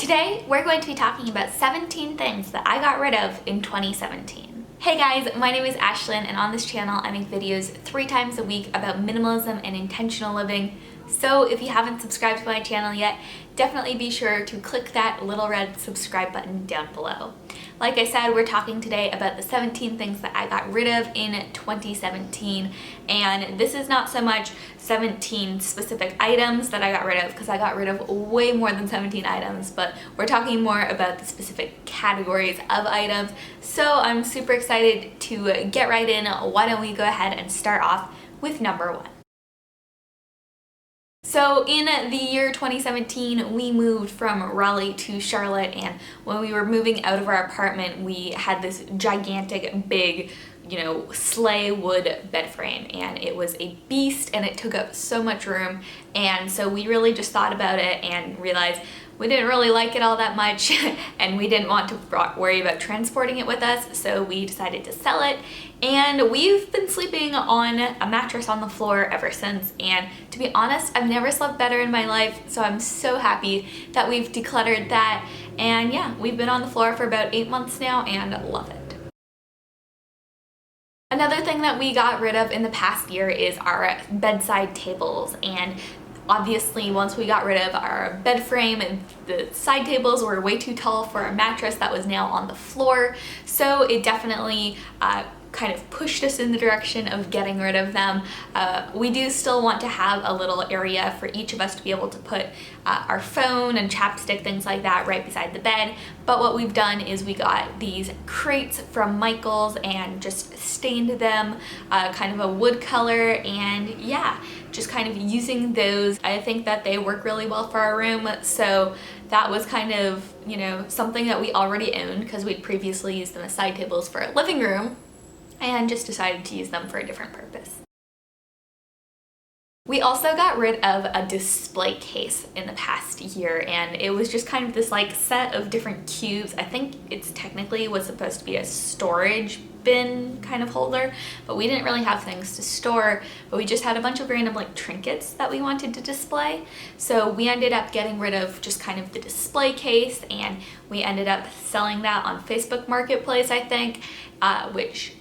Today, we're going to be talking about 17 things that I got rid of in 2017. Hey guys, my name is Ashlyn, and on this channel I make videos 3 times a week about minimalism and intentional living. So if you haven't subscribed to my channel yet, definitely be sure to click that little red subscribe button down below. Like I said, we're talking today about the 17 things that I got rid of in 2017, and this is not so much 17 specific items that I got rid of, because I got rid of way more than 17 items, but we're talking more about the specific categories of items. So I'm super excited to get right in. Why don't we go ahead and start off with number 1. So in the year 2017, we moved from Raleigh to Charlotte, and when we were moving out of our apartment, we had this gigantic, big, sleigh wood bed frame, and it was a beast and it took up so much room. And so we really just thought about it and realized we didn't really like it all that much and we didn't want to worry about transporting it with us, so we decided to sell it. And we've been sleeping on a mattress on the floor ever since, and to be honest, I've never slept better in my life, so I'm so happy that we've decluttered that. And yeah, we've been on the floor for about 8 months now and love it. Another thing that we got rid of in the past year is our bedside tables, and obviously once we got rid of our bed frame, and the side tables were way too tall for a mattress that was now on the floor, so it definitely kind of pushed us in the direction of getting rid of them. We do still want to have a little area for each of us to be able to put our phone and chapstick, things like that, right beside the bed. But what we've done is we got these crates from Michael's and just stained them kind of a wood color, and yeah, just kind of using those. I think that they work really well for our room, so that was kind of, something that we already owned because we'd previously used them as side tables for a living room, and just decided to use them for a different purpose. We also got rid of a display case in the past year, and it was just kind of this set of different cubes. I think it's technically was supposed to be a storage bin kind of holder, but we didn't really have things to store, but we just had a bunch of random trinkets that we wanted to display. So we ended up getting rid of just kind of the display case, and we ended up selling that on Facebook Marketplace, I think, which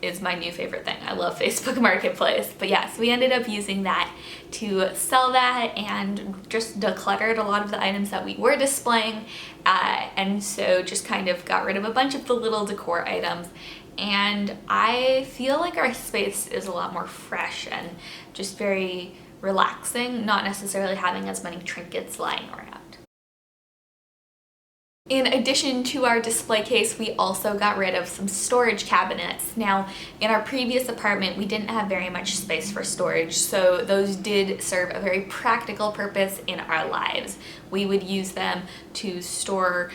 is my new favorite thing. I love Facebook Marketplace. But yes, we ended up using that to sell that and just decluttered a lot of the items that we were displaying, and so just kind of got rid of a bunch of the little decor items. And I feel like our space is a lot more fresh and just very relaxing, not necessarily having as many trinkets lying around. In addition to our display case, we also got rid of some storage cabinets. Now, in our previous apartment, we didn't have very much space for storage, so those did serve a very practical purpose in our lives. We would use them to store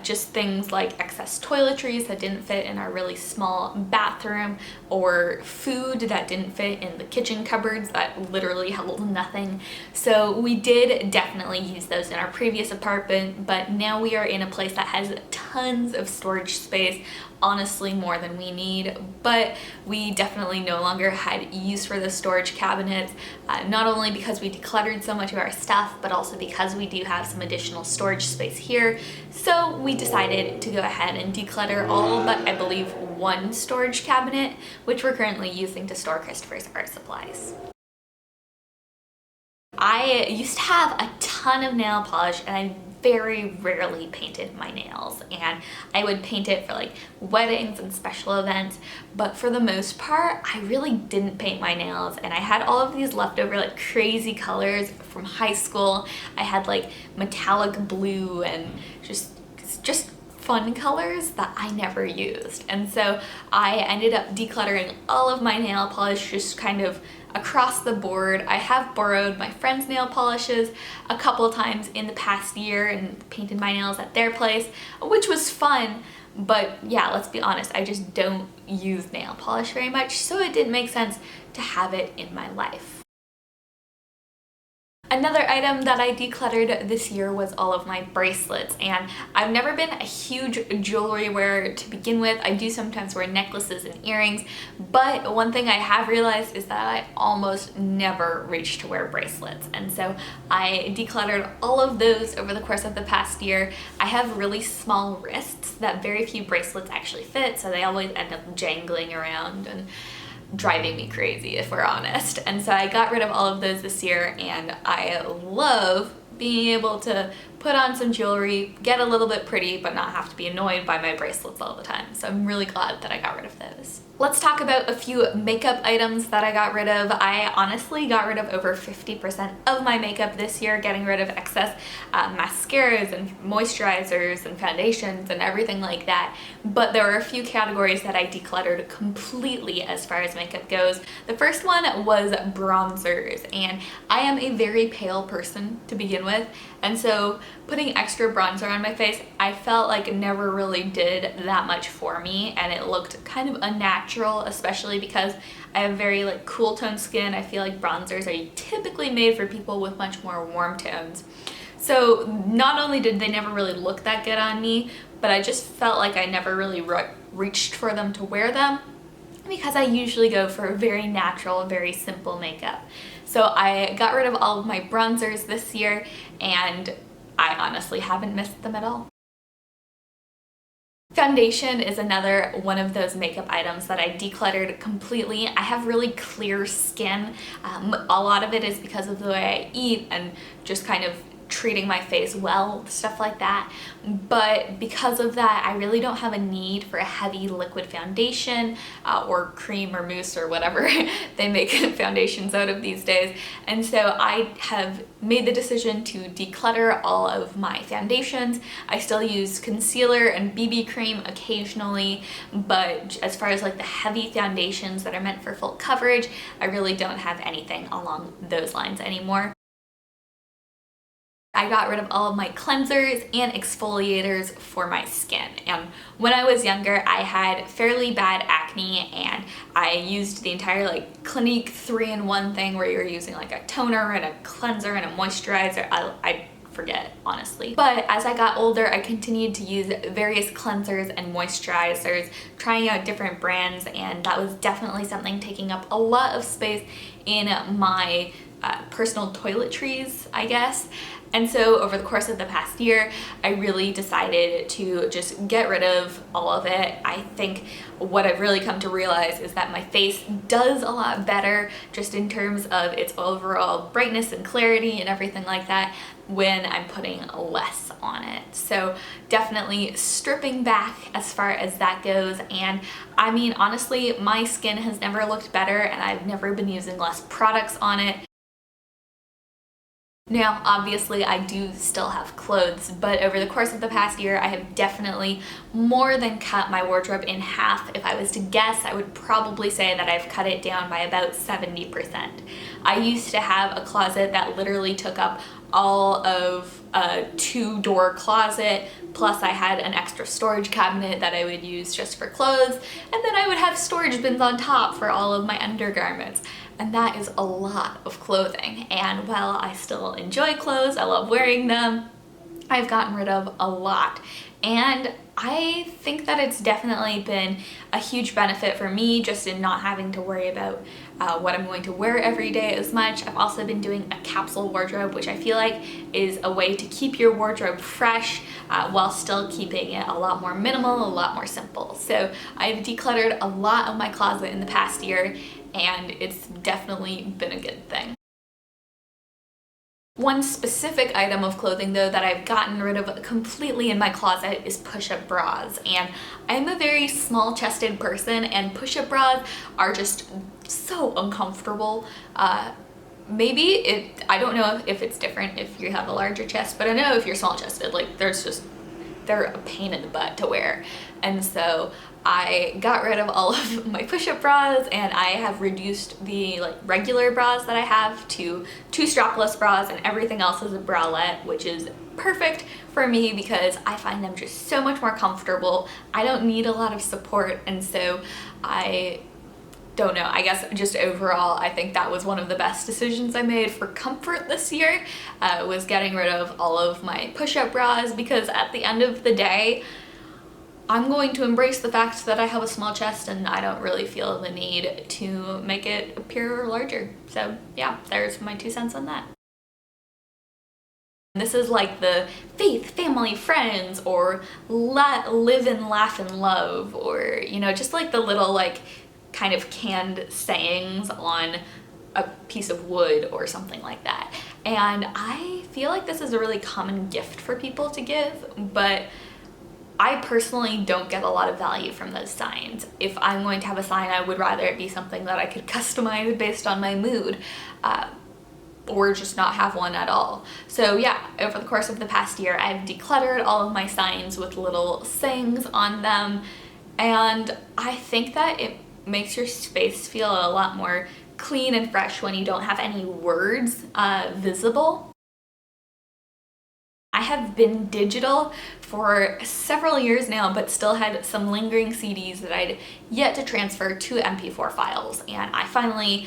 just things like excess toiletries that didn't fit in our really small bathroom, or food that didn't fit in the kitchen cupboards that literally held nothing. So we did definitely use those in our previous apartment, but now we are in a place that has tons of storage space, honestly more than we need, but we definitely no longer had use for the storage cabinets, not only because we decluttered so much of our stuff, but also because we do have some additional storage space here. So we decided to go ahead and declutter all but I believe 1 storage cabinet, which we're currently using to store Christopher's art supplies. I used to have a ton of nail polish, and I very rarely painted my nails, and I would paint it for weddings and special events, but for the most part I really didn't paint my nails. And I had all of these leftover crazy colors from high school. I had metallic blue and just fun colors that I never used, and so I ended up decluttering all of my nail polish just kind of across the board. I have borrowed my friends' nail polishes a couple times in the past year and painted my nails at their place, which was fun, but yeah, let's be honest, I just don't use nail polish very much, so it didn't make sense to have it in my life. Another item that I decluttered this year was all of my bracelets, and I've never been a huge jewelry wearer to begin with. I do sometimes wear necklaces and earrings, but one thing I have realized is that I almost never reach to wear bracelets, and so I decluttered all of those over the course of the past year. I have really small wrists that very few bracelets actually fit, so they always end up jangling around and driving me crazy, if we're honest. And so I got rid of all of those this year, and I love being able to put on some jewelry, get a little bit pretty, but not have to be annoyed by my bracelets all the time. So I'm really glad that I got rid of those. Let's talk about a few makeup items that I got rid of. I honestly got rid of over 50% of my makeup this year, getting rid of excess mascaras and moisturizers and foundations and everything like that. But there were a few categories that I decluttered completely as far as makeup goes. The first one was bronzers, and I am a very pale person to begin with, and so putting extra bronzer on my face, I felt like it never really did that much for me, and it looked kind of unnatural, especially because I have very cool tone skin. I feel like bronzers are typically made for people with much more warm tones. So not only did they never really look that good on me, but I just felt like I never really reached for them to wear them, because I usually go for very natural, very simple makeup. So I got rid of all of my bronzers this year, and I honestly haven't missed them at all. Foundation is another one of those makeup items that I decluttered completely. I have really clear skin. A lot of it is because of the way I eat and just kind of treating my face well, stuff like that. But because of that, I really don't have a need for a heavy liquid foundation or cream or mousse or whatever they make foundations out of these days. And so I have made the decision to declutter all of my foundations. I still use concealer and BB cream occasionally, but as far as the heavy foundations that are meant for full coverage, I really don't have anything along those lines anymore. I got rid of all of my cleansers and exfoliators for my skin. And when I was younger, I had fairly bad acne, and I used the entire Clinique 3-in-1 thing where you're using a toner and a cleanser and a moisturizer. I forget, honestly. But as I got older, I continued to use various cleansers and moisturizers, trying out different brands, and that was definitely something taking up a lot of space in my personal toiletries, I guess. And so over the course of the past year, I really decided to just get rid of all of it. I think what I've really come to realize is that my face does a lot better just in terms of its overall brightness and clarity and everything like that when I'm putting less on it. So definitely stripping back as far as that goes. And I mean, honestly, my skin has never looked better, and I've never been using less products on it. Now, obviously, I do still have clothes, but over the course of the past year, I have definitely more than cut my wardrobe in half. If I was to guess, I would probably say that I've cut it down by about 70%. I used to have a closet that literally took up all of a 2-door closet, plus I had an extra storage cabinet that I would use just for clothes, and then I would have storage bins on top for all of my undergarments. And that is a lot of clothing. And while I still enjoy clothes, I love wearing them, I've gotten rid of a lot. And I think that it's definitely been a huge benefit for me just in not having to worry about what I'm going to wear every day as much. I've also been doing a capsule wardrobe, which I feel like is a way to keep your wardrobe fresh while still keeping it a lot more minimal, a lot more simple. So I've decluttered a lot of my closet in the past year, and it's definitely been a good thing. One specific item of clothing, though, that I've gotten rid of completely in my closet is push-up bras. And I'm a very small-chested person, and push-up bras are just so uncomfortable. I don't know if it's different if you have a larger chest, but I know if you're small-chested, they're a pain in the butt to wear. And so I got rid of all of my push-up bras, and I have reduced the regular bras that I have to 2 strapless bras, and everything else is a bralette, which is perfect for me because I find them just so much more comfortable. I don't need a lot of support, and so I don't know, I guess just overall, I think that was one of the best decisions I made for comfort this year, was getting rid of all of my push-up bras, because at the end of the day, I'm going to embrace the fact that I have a small chest and I don't really feel the need to make it appear larger. So yeah, there's my 2 cents on that. This is like the faith, family, friends, or live and laugh and love, or, you know, just like the little like kind of canned sayings on a piece of wood or something like that. And I feel like this is a really common gift for people to give, but I personally don't get a lot of value from those signs. If I'm going to have a sign, I would rather it be something that I could customize based on my mood, or just not have one at all. So yeah, over the course of the past year, I've decluttered all of my signs with little sayings on them, and I think that it makes your space feel a lot more clean and fresh when you don't have any words visible. I have been digital for several years now, but still had some lingering CDs that I'd yet to transfer to MP4 files, and I finally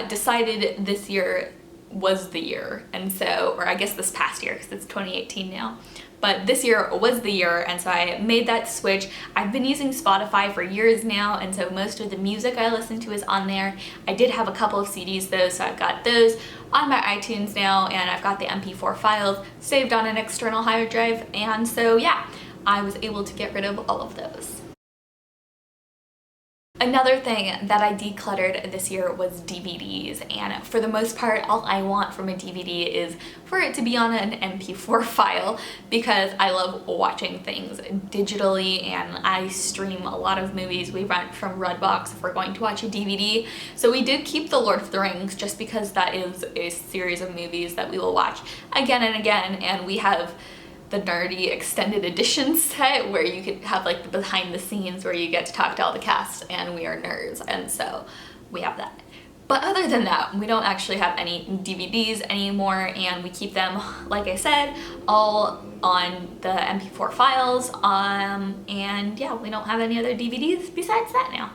decided this year was the year, and so, or I guess this past year, because it's 2018 now, but this year was the year, and so I made that switch. I've been using Spotify for years now, and so most of the music I listen to is on there. I did have a couple of CDs though, so I've got those on my iTunes now, and I've got the MP4 files saved on an external hard drive, and so yeah, I was able to get rid of all of those. Another thing that I decluttered this year was DVDs, and for the most part, all I want from a DVD is for it to be on an MP4 file, because I love watching things digitally, and I stream a lot of movies we rent from Redbox if we're going to watch a DVD. So we did keep The Lord of the Rings, just because that is a series of movies that we will watch again and again, and we have the nerdy extended edition set where you could have like the behind the scenes where you get to talk to all the cast, and we are nerds, and so we have that. But other than that, we don't actually have any DVDs anymore, and we keep them, like I said, all on the MP4 files, and yeah, we don't have any other DVDs besides that now.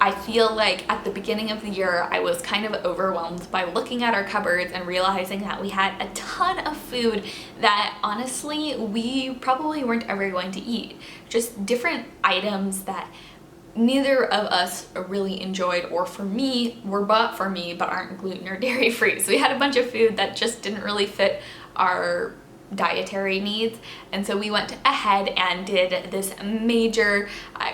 I feel like at the beginning of the year, I was kind of overwhelmed by looking at our cupboards and realizing that we had a ton of food that honestly, we probably weren't ever going to eat. Just different items that neither of us really enjoyed, or for me, were bought for me but aren't gluten or dairy free. So we had a bunch of food that just didn't really fit our dietary needs, and so we went ahead and did this major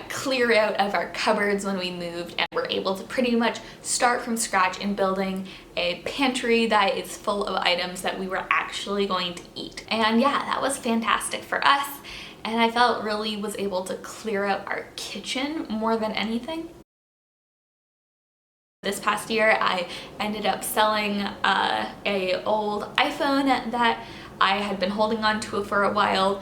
clear out of our cupboards when we moved, and were able to pretty much start from scratch in building a pantry that is full of items that we were actually going to eat. And yeah, that was fantastic for us, and I felt really was able to clear out our kitchen more than anything. This past year, I ended up selling a old iPhone that I had been holding on to for a while.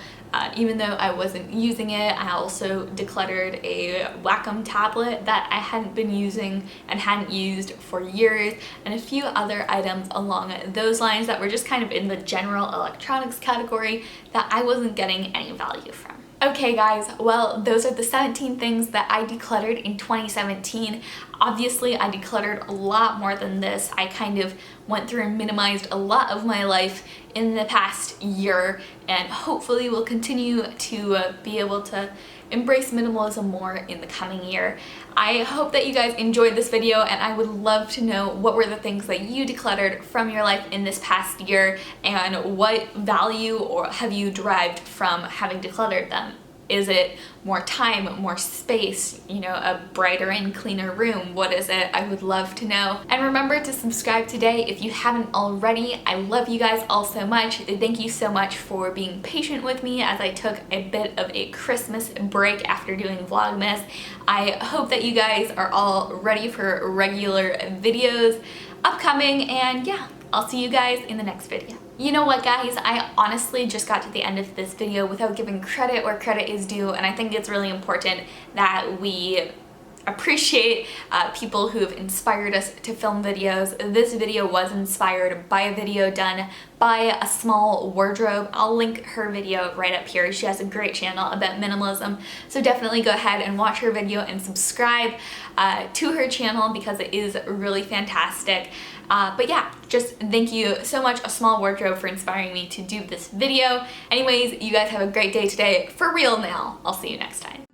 Even though I wasn't using it, I also decluttered a Wacom tablet that I hadn't been using and hadn't used for years, and a few other items along those lines that were just kind of in the general electronics category that I wasn't getting any value from. Okay guys, well, those are the 17 things that I decluttered in 2017. Obviously, I decluttered a lot more than this. I kind of went through and minimized a lot of my life in the past year, and hopefully will continue to be able to embrace minimalism more in the coming year. I hope that you guys enjoyed this video, and I would love to know what were the things that you decluttered from your life in this past year, and what value or have you derived from having decluttered them. Is it more time, more space, you know, a brighter and cleaner room? What is it? I would love to know. And remember to subscribe today if you haven't already. I love you guys all so much. Thank you so much for being patient with me as I took a bit of a Christmas break after doing Vlogmas. I hope that you guys are all ready for regular videos upcoming, and yeah, I'll see you guys in the next video. You know what guys, I honestly just got to the end of this video without giving credit where credit is due, and I think it's really important that we appreciate people who have inspired us to film videos. This video was inspired by a video done by a small wardrobe. I'll link her video right up here. She has a great channel about minimalism, so definitely go ahead and watch her video and subscribe to her channel because it is really fantastic. But yeah, just thank you so much, A Small Wardrobe, for inspiring me to do this video. Anyways, you guys have a great day today. For real now. I'll see you next time.